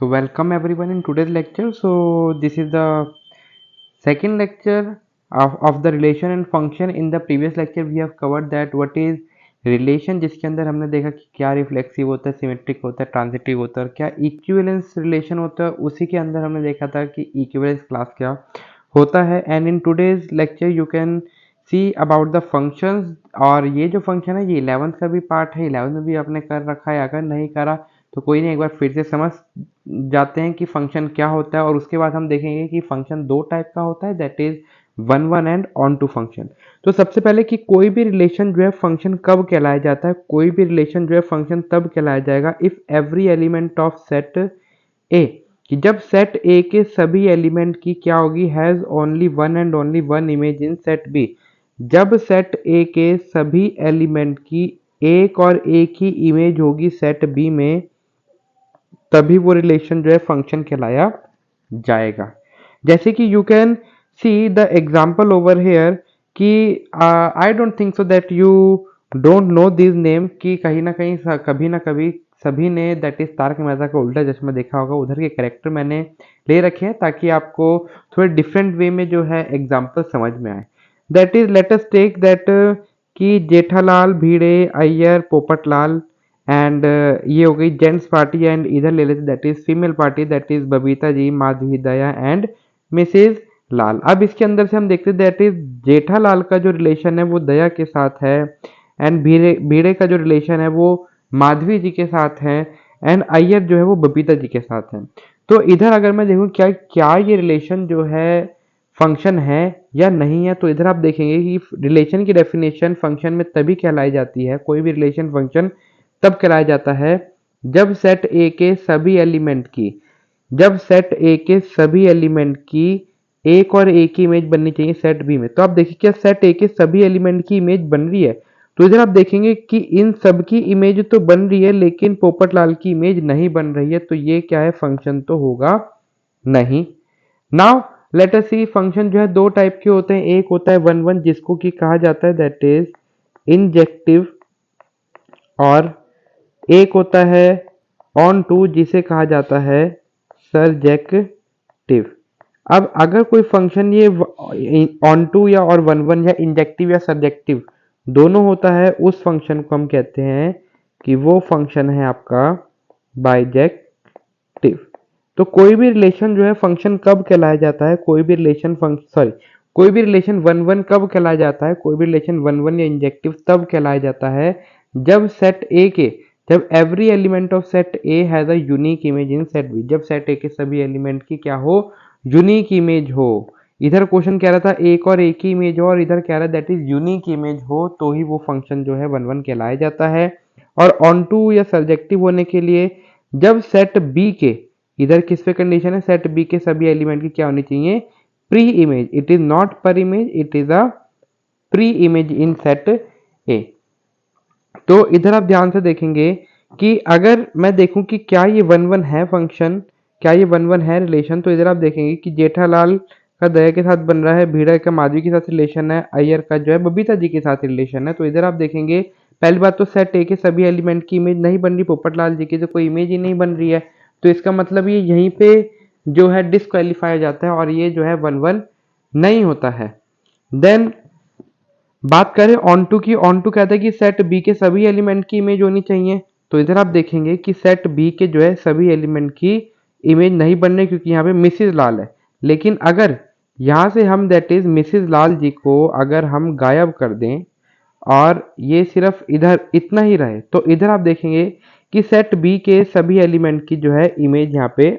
So welcome everyone in today's lecture. So this is the second lecture of the relation and function. In the previous lecture we have covered that what is relation, जिसके अंदर हमने देखा कि क्या reflexive होता है, symmetric होता है, ट्रांजिटिव होता है और क्या इक्विवेलेंस रिलेशन होता है. उसी के अंदर हमने देखा था कि इक्विवेलेंस क्लास क्या होता है. And in today's lecture you can see about the functions. और ये जो फंक्शन है ये 11th का भी पार्ट है. 11th में भी आपने कर रखा है, अगर नहीं करा तो कोई नहीं, एक बार फिर से समझ जाते हैं कि फंक्शन क्या होता है. और उसके बाद हम देखेंगे कि फंक्शन दो टाइप का होता है, that is one one and onto function. तो सबसे पहले कि कोई भी रिलेशन जो है फंक्शन कब कहलाया जाता है. कोई भी रिलेशन जो है फंक्शन तब कहलाया जाएगा if every element of set ए, कि जब सेट ए के सभी एलिमेंट की क्या होगी, has only one and only one image in set B. जब सेट ए के सभी एलिमेंट की एक और एक ही इमेज होगी सेट बी में, तभी वो रिलेशन जो है फंक्शन कहलाया जाएगा. जैसे कि you can see the example over here कि I don't think so that you don't know this name, कि कहीं ना कहीं कभी ना कभी सभी ने दैट इज तारक मेहता का उल्टा चश्मा देखा होगा. उधर के कैरेक्टर मैंने ले रखे हैं ताकि आपको थोड़े डिफरेंट वे में जो है एग्जाम्पल समझ में आए. That is let us take that कि जेठालाल, भिड़े, अय्यर, पोपटलाल एंड ये हो गई जेंट्स पार्टी. एंड इधर ले लेते that is female party, that is Babita ji, Madhavi, Daya and Mrs Lal. अब इसके अंदर से हम देखते दैट इज जेठालाल का जो रिलेशन है वो दया के साथ है, एंड भिड़े भिड़े का जो रिलेशन है वो माधवी जी के साथ है, एंड अय्यर जो है वो बबीता जी के साथ है. तो इधर अगर मैं देखूं क्या क्या ये रिलेशन जो है फंक्शन है या नहीं है, तो इधर आप देखेंगे कि रिलेशन की डेफिनेशन फंक्शन में तभी कहलाई जाती है, कोई भी रिलेशन फंक्शन तब कहलाया जाता है जब सेट ए के सभी एलिमेंट की, जब सेट ए के सभी एलिमेंट की एक और एक ही इमेज बननी चाहिए सेट बी में. तो आप देखिए क्या सेट ए के सभी एलिमेंट की इमेज बन रही है. तो इधर आप देखेंगे कि इन सब की इमेज तो बन रही है लेकिन पोपटलाल की इमेज नहीं बन रही है. तो ये क्या है, फंक्शन तो होगा नहीं. नाउ लेट अस सी, फंक्शन जो है दो टाइप के होते हैं. एक होता है वन वन जिसको कि कहा जाता है दैट इज इंजेक्टिव, और एक होता है ऑन टू जिसे कहा जाता है सरजेक्टिव. अब अगर कोई फंक्शन ये ऑन टू या और वन वन या इंजेक्टिव या सरजेक्टिव दोनों होता है, उस फंक्शन को हम कहते हैं कि वो फंक्शन है आपका बाइजेक्टिव. तो कोई भी रिलेशन जो है फंक्शन कब कहलाया जाता है, कोई भी रिलेशन कोई भी रिलेशन वन वन कब कहलाया जाता है, कोई भी रिलेशन वन वन या इंजेक्टिव तब कहलाया जाता है जब सेट ए के, जब every element of set A has a unique image in set B. जब सेट ए के सभी एलिमेंट की क्या हो, यूनिक इमेज हो. इधर क्वेश्चन कह रहा था एक और एक ही इमेज हो, और इधर कह रहा है दैट इज यूनिक इमेज हो, तो ही वो फंक्शन जो है वन वन कहलाया जाता है. और ऑन टू या सब्जेक्टिव होने के लिए जब सेट बी के, इधर किस पे कंडीशन है, सेट बी के सभी एलिमेंट की क्या होनी चाहिए, pre image. It is not pre image, it is a pre image in set A. तो इधर आप ध्यान से देखेंगे कि अगर मैं देखूं कि क्या ये वन वन है फंक्शन, क्या ये वन वन है रिलेशन, तो इधर आप देखेंगे कि जेठालाल का दया के साथ बन रहा है, भिड़ा का माधवी के साथ रिलेशन है, अय्यर का जो है बबीता जी के साथ रिलेशन है. तो इधर आप देखेंगे पहली बात तो सेट ए के सभी एलिमेंट की इमेज नहीं बन रही, पोपटलाल जी की तो कोई इमेज ही नहीं बन रही है. तो इसका मतलब ये यहीं पे जो है डिस्क्वालीफाई हो जाता है और ये जो है वन वन नहीं होता है. देन बात करें ऑन टू की, ऑन टू कहता है कि सेट बी के सभी एलिमेंट की इमेज होनी चाहिए. तो इधर आप देखेंगे कि सेट बी के जो है सभी एलिमेंट की इमेज नहीं बन रही क्योंकि यहाँ पे मिसिज लाल है. लेकिन अगर यहाँ से हम that is Mrs Lal ji को अगर हम गायब कर दें और ये सिर्फ इधर इतना ही रहे, तो इधर आप देखेंगे कि सेट बी के सभी एलिमेंट की जो है इमेज यहाँ पे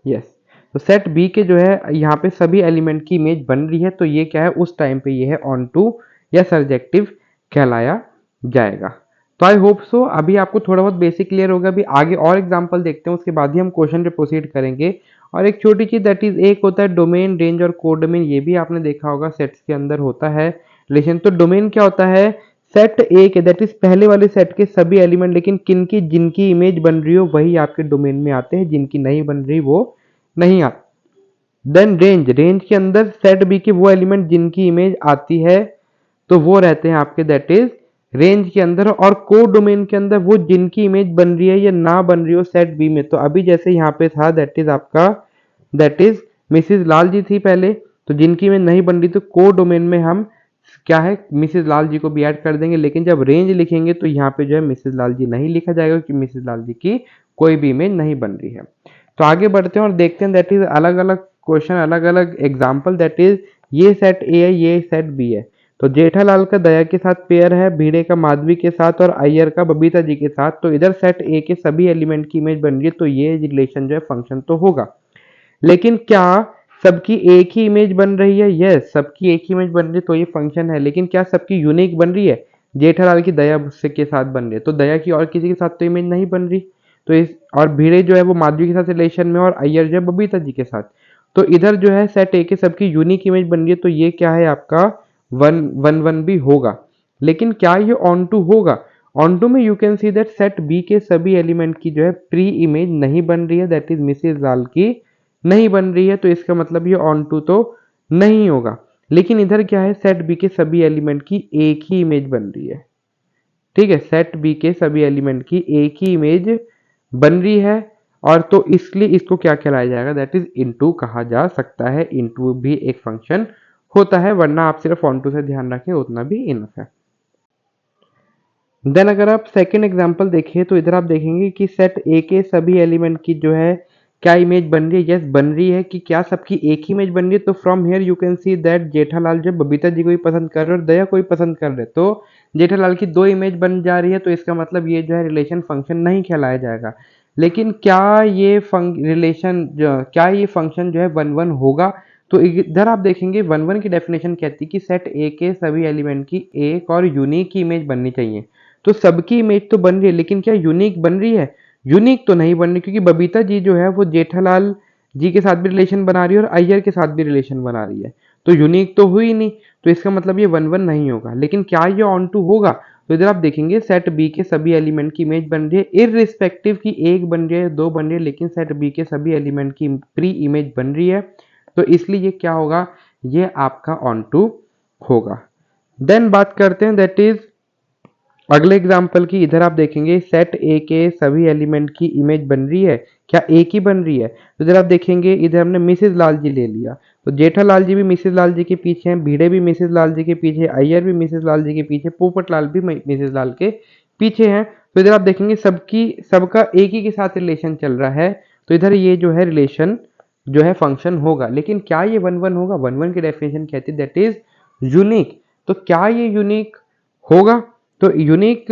यस, तो सेट बी के जो है यहाँ पे सभी एलिमेंट की इमेज बन रही है. तो ये क्या है, उस टाइम पे ये है ऑन टू या सरजेक्टिव कहलाया जाएगा. तो आई होप सो अभी आपको थोड़ा बहुत बेसिक क्लियर होगा. अभी आगे और एग्जांपल देखते हैं, उसके बाद ही हम क्वेश्चन पे प्रोसीड करेंगे. और एक छोटी चीज दैट इज, एक होता है डोमेन, रेंज और कोडोमेन. ये भी आपने देखा होगा सेट्स के अंदर होता है रिलेशन. तो डोमेन क्या होता है, सेट ए के दैट इज पहले वाले सेट के सभी एलिमेंट, लेकिन किनकी जिनकी इमेज बन रही हो वही आपके डोमेन में आते हैं, जिनकी नहीं बन रही वो नहीं आते. देन रेंज, रेंज के अंदर सेट बी के वो एलिमेंट जिनकी इमेज आती है तो वो रहते हैं आपके दैट इज रेंज के अंदर और को डोमेन के अंदर वो जिनकी इमेज बन रही है या ना बन रही हो सेट बी में। तो अभी जैसे यहाँ पे था दैट इज आपका that is Mrs Lal ji थी पहले, तो जिनकी इमेज नहीं बन रही तो को डोमेन में हम क्या है मिसिज लाल जी को भी ऐड कर देंगे, लेकिन जब रेंज लिखेंगे तो यहाँ पे जो है मिसिज लाल जी नहीं लिखा जाएगा क्योंकि मिसिज लाल जी की कोई भी इमेज नहीं बन रही है। तो आगे बढ़ते हैं और देखते हैं दैट इज अलग अलग क्वेश्चन, अलग अलग एग्जाम्पल। दैट इज ये सेट ए है, ये सेट बी है। तो जेठालाल का दया के साथ पेयर है, भिड़े का माधवी के साथ और अय्यर का बबीता जी के साथ। तो इधर सेट ए के सभी एलिमेंट की इमेज बन रही है, तो ये रिलेशन जो है फंक्शन तो होगा। लेकिन क्या सबकी एक ही इमेज बन रही है? यस, सबकी एक ही इमेज बन रही है तो ये फंक्शन है। लेकिन क्या सबकी यूनिक बन रही है? जेठालाल की दया से के साथ बन रही है, तो दया की और किसी के साथ तो इमेज नहीं बन रही। तो इस और भिड़े जो है वो माधवी के साथ रिलेशन में और अय्यर जो है बबीता जी के साथ। तो इधर जो है सेट ए के सबकी यूनिक इमेज बन रही है, तो ये क्या है आपका वन वन वन भी होगा। लेकिन क्या ये ऑन टू होगा? ऑन टू में you can see that set B के सभी एलिमेंट की जो है प्री इमेज नहीं बन रही है, दैट इज मिसेज लाल की नहीं बन रही है। तो इसका मतलब ये ऑन टू तो नहीं होगा। लेकिन इधर क्या है सेट बी के सभी एलिमेंट की एक ही इमेज बन रही है। ठीक है, सेट बी के सभी एलिमेंट की एक ही इमेज बन रही है, और तो इसलिए इसको क्या कहलाया जाएगा दैट इज इनटू कहा जा सकता है। इनटू भी एक फंक्शन होता है, वरना आप सिर्फ ऑन टू से ध्यान रखें उतना भी इनफ है। देन अगर आप सेकेंड एग्जाम्पल देखें तो इधर आप देखेंगे कि सेट ए के सभी एलिमेंट की जो है क्या इमेज बन रही है? यस, बन रही है। कि क्या सबकी एक ही इमेज बन रही है? तो from here you can see that Jethalal जो बबीता जी को भी पसंद कर रहे और दया को भी पसंद कर रहे, तो जेठालाल की दो इमेज बन जा रही है, तो इसका मतलब ये जो है रिलेशन फंक्शन नहीं कहलाया जाएगा। लेकिन क्या ये रिलेशन क्या ये फंक्शन जो है वन वन होगा? तो इधर आप देखेंगे वन वन की डेफिनेशन कहती है कि सेट ए के सभी एलिमेंट की एक और यूनिक की इमेज बननी चाहिए। तो सबकी इमेज तो बन रही है, लेकिन क्या यूनिक बन रही है? यूनिक तो नहीं बन रही, क्योंकि बबीता जी जो है वो जेठालाल जी के साथ भी रिलेशन बना रही है और अय्यर के साथ भी रिलेशन बना रही है, तो यूनिक तो हुई नहीं। तो इसका मतलब ये वन वन नहीं होगा। लेकिन क्या ये ऑन टू होगा? तो इधर आप देखेंगे सेट बी के सभी एलिमेंट की इमेज बन रही है, इररिस्पेक्टिव की एक बन रही है दो बन रही है, लेकिन सेट बी के सभी एलिमेंट की प्री इमेज बन रही है, तो इसलिए ये क्या होगा? ये आपका ऑन टू होगा। देन बात करते हैं दैट इज अगले एग्जाम्पल की। इधर आप देखेंगे सेट ए के सभी एलिमेंट की इमेज बन रही है, क्या एक ही बन रही है? तो इधर आप देखेंगे इधर हमने मिसेज लाल जी ले लिया, तो जेठालाल जी भी मिसेज लाल जी के पीछे हैं, भिड़े भी मिसेज लाल जी के पीछे, अय्यर भी मिसेज लाल जी के पीछे, पोपट लाल भी मिसेज लाल के पीछे हैं। तो इधर आप देखेंगे सबका एक ही के साथ रिलेशन चल रहा है, तो इधर ये जो है रिलेशन जो है फंक्शन होगा। लेकिन क्या ये वन वन होगा? वन वन की डेफिनेशन कहती है दैट इज यूनिक। तो क्या ये यूनिक होगा? तो यूनिक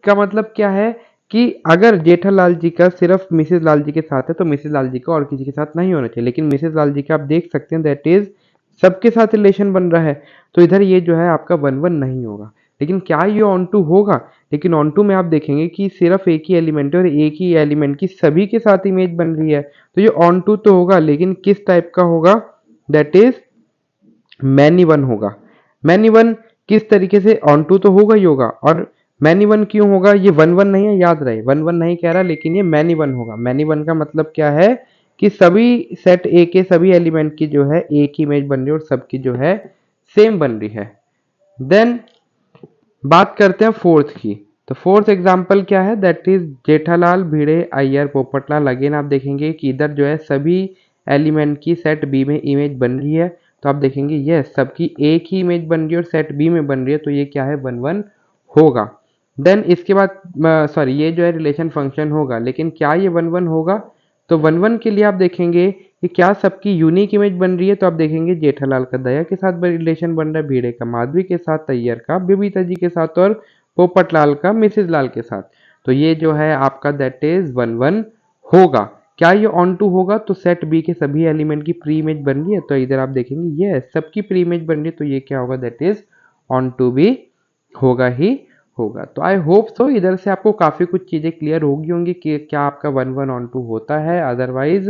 का मतलब क्या है कि अगर जेठालाल जी का सिर्फ मिसेज लाल जी के साथ है तो मिसेज लाल जी का और किसी के साथ नहीं होना चाहिए। लेकिन मिसेज लाल जी का आप देख सकते हैं दैट इज सबके साथ रिलेशन बन रहा है, तो इधर ये जो है आपका वन वन नहीं होगा। लेकिन क्या ये ऑन टू होगा? लेकिन ऑन टू में आप देखेंगे कि सिर्फ एक ही एलिमेंट है और एक ही एलिमेंट की सभी के साथ इमेज बन रही है, तो ये ऑन टू तो होगा, लेकिन किस टाइप का होगा? दैट इज मैनी वन होगा। मैनी वन किस तरीके से? ऑन टू तो होगा ही होगा। और मैनी वन क्यों होगा? ये वन वन नहीं है, याद रहे, वन वन नहीं कह रहा, लेकिन ये मैनी वन होगा। मैनी वन का मतलब क्या है कि सभी सेट ए के सभी एलिमेंट की जो है एक ही इमेज बन रही है और सबकी जो है सेम बन रही है। देन बात करते हैं फोर्थ की। तो फोर्थ एग्जाम्पल क्या है? That is Jethalal Bhide Iyer Popatlal. Again आप देखेंगे कि इधर जो है सभी एलिमेंट की सेट बी में इमेज बन रही है, तो आप देखेंगे यस सबकी एक ही इमेज बन रही है और सेट बी में बन रही है, तो ये क्या है वन वन होगा। देन इसके बाद सॉरी ये जो है रिलेशन फंक्शन होगा, लेकिन क्या ये वन वन होगा? तो वन वन के लिए आप देखेंगे कि क्या सबकी यूनिक इमेज बन रही है, तो आप देखेंगे जेठालाल का दया के साथ रिलेशन बन रहा है, भिड़े का माधवी के साथ, अय्यर का बबीता जी के साथ और पोपटलाल का मिसेज लाल के साथ। तो ये जो है आपका दैट इज वन वन होगा। क्या ये ऑन टू होगा? तो सेट बी के सभी एलिमेंट की प्री इमेज बन रही है, तो इधर आप देखेंगे ये सबकी प्री इमेज बन रही है, तो ये क्या होगा? दैट इज ऑन टू भी होगा ही होगा। तो आई होप सो इधर से आपको काफ़ी कुछ चीज़ें क्लियर होगी होंगी कि क्या आपका वन वन ऑन टू होता है। अदरवाइज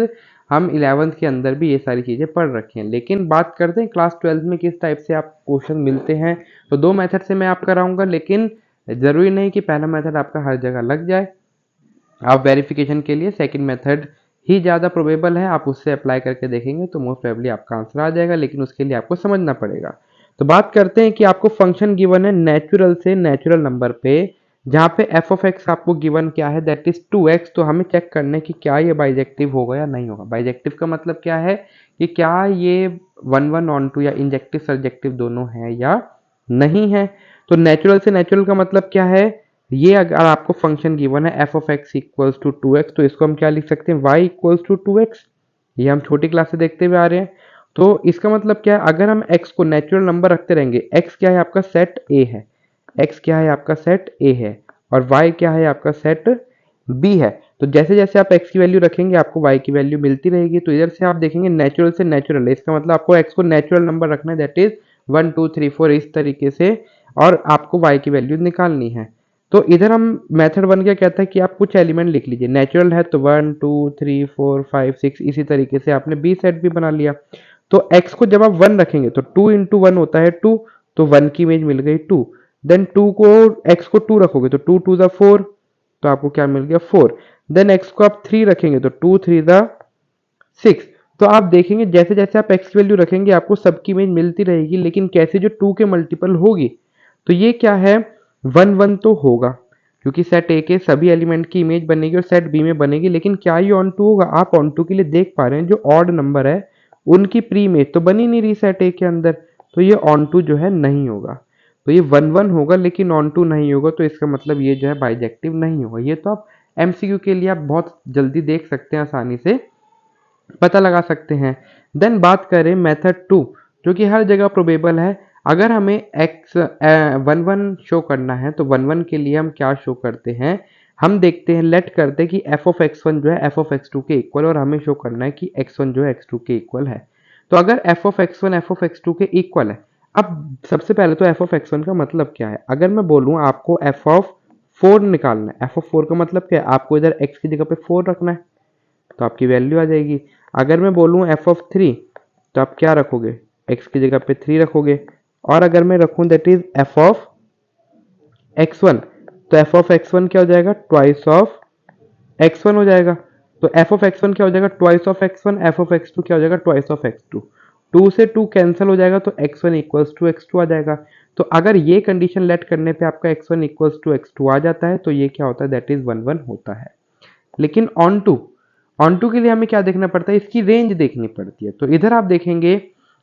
हम 11th के अंदर भी ये सारी चीज़ें पढ़ रखे हैं। लेकिन बात करते हैं क्लास 12 में किस टाइप से आप क्वेश्चन मिलते हैं। तो दो मेथड से मैं आपका कराऊंगा, लेकिन ज़रूरी नहीं कि पहला मेथड आपका हर जगह लग जाए। आप वेरिफिकेशन के लिए सेकंड मेथड ही ज़्यादा प्रोबेबल है, आप उससे अप्लाई करके देखेंगे तो मोस्ट प्रोबेबली आपका आंसर आ जाएगा, लेकिन उसके लिए आपको समझना पड़ेगा। तो बात करते हैं कि आपको फंक्शन गिवन है नेचुरल से नेचुरल नंबर पे, जहाँ पे एफ ऑफ एक्स आपको गिवन क्या है, दैट इज 2x। तो हमें चेक करना है कि क्या ये बाइजेक्टिव होगा या नहीं होगा। बाइजेक्टिव का मतलब क्या है कि क्या ये 1 1 ऑन टू या इंजेक्टिव सर्जेक्टिव दोनों है या नहीं है। तो नेचुरल से नेचुरल का मतलब क्या है, ये अगर आपको फंक्शन गिवन है f of x equals to 2x, तो इसको हम क्या लिख सकते हैं, y इक्वल्स टू 2x। ये हम छोटी क्लास से देखते हुए आ रहे हैं। तो इसका मतलब क्या है, अगर हम x को नेचुरल नंबर रखते रहेंगे, x क्या है आपका सेट a है, x क्या है आपका सेट a है, और y क्या है आपका सेट b है। तो जैसे जैसे आप x की वैल्यू रखेंगे आपको y की वैल्यू मिलती रहेगी। तो इधर से आप देखेंगे नेचुरल से नेचुरल है, इसका मतलब आपको x को नेचुरल नंबर रखना है, दैट इज 1 2 3 4 इस तरीके से, और आपको y की वैल्यू निकालनी है। तो इधर हम मेथड 1 क्या कहता है कि आप कुछ एलिमेंट लिख लीजिए, नेचुरल है तो 1 2 3 4 5 6, इसी तरीके से आपने b सेट भी बना लिया। तो x को जब आप 1 रखेंगे तो 2 इंटू 1 होता है 2, तो 1 की इमेज मिल गई 2। देन 2 को x को 2 रखोगे तो 2 2 ज़ा 4, तो आपको क्या मिल गया 4। देन x को आप 3 रखेंगे तो 2 3 ज़ा 6। तो आप देखेंगे जैसे जैसे आप x की वैल्यू रखेंगे आपको सबकी इमेज मिलती रहेगी, लेकिन कैसे, जो 2 के मल्टीपल होगी। तो ये क्या है, 1 1 तो होगा क्योंकि सेट ए के सभी एलिमेंट की इमेज बनेगी और सेट बी में बनेगी, लेकिन क्या ये ऑन टू होगा। आप ऑन टू के लिए देख पा रहे हैं जो ऑड नंबर है उनकी प्री इमेज तो बनी नहीं रही सेट ए के अंदर, तो ये ऑन टू जो है नहीं होगा। तो ये 1 1 होगा लेकिन ऑन टू नहीं होगा, तो इसका मतलब ये जो है बाइजेक्टिव नहीं होगा। ये तो आप एमसीक्यू के लिए आप बहुत जल्दी देख सकते हैं, आसानी से पता लगा सकते हैं। देन बात करें मेथड 2, जो कि हर जगह प्रोबेबल है। अगर हमें x 1 1 शो करना है तो 1 1 के लिए हम क्या शो करते हैं, हम देखते हैं, लेट करते हैं कि f ऑफ x1 जो है f ऑफ x2 के इक्वल, और हमें शो करना है कि x1 जो है x2 के इक्वल है। तो अगर f of x1 f of x2 के इक्वल है, अब सबसे पहले तो f ऑफ x1 का मतलब क्या है। अगर मैं बोलूँ आपको f ऑफ 4 निकालना है, f ऑफ 4 का मतलब क्या है, आपको इधर x की जगह पे 4 रखना है तो आपकी वैल्यू आ जाएगी। अगर मैं बोलूँ एफ ऑफ 3, तो आप क्या रखोगे, x की जगह पे 3 रखोगे। और अगर मैं रखूँ that is f of x1, तो एफ ऑफ x1 क्या हो जाएगा, ट्वाइस ऑफ x1 हो जाएगा। तो एफ ऑफ x1 क्या हो जाएगा, twice of x1, F of x2 क्या हो जाएगा, ट्वाइस ऑफ x2। 2 से 2 कैंसिल हो जाएगा तो x1 इक्वल्स टू x2 आ जाएगा। तो अगर ये कंडीशन लेट करने पे आपका x1 इक्वल्स टू x2 आ जाता है तो ये क्या होता है, दैट इज 1 1 होता है। लेकिन ऑन टू के लिए हमें क्या देखना पड़ता है, इसकी रेंज देखनी पड़ती है। तो इधर आप देखेंगे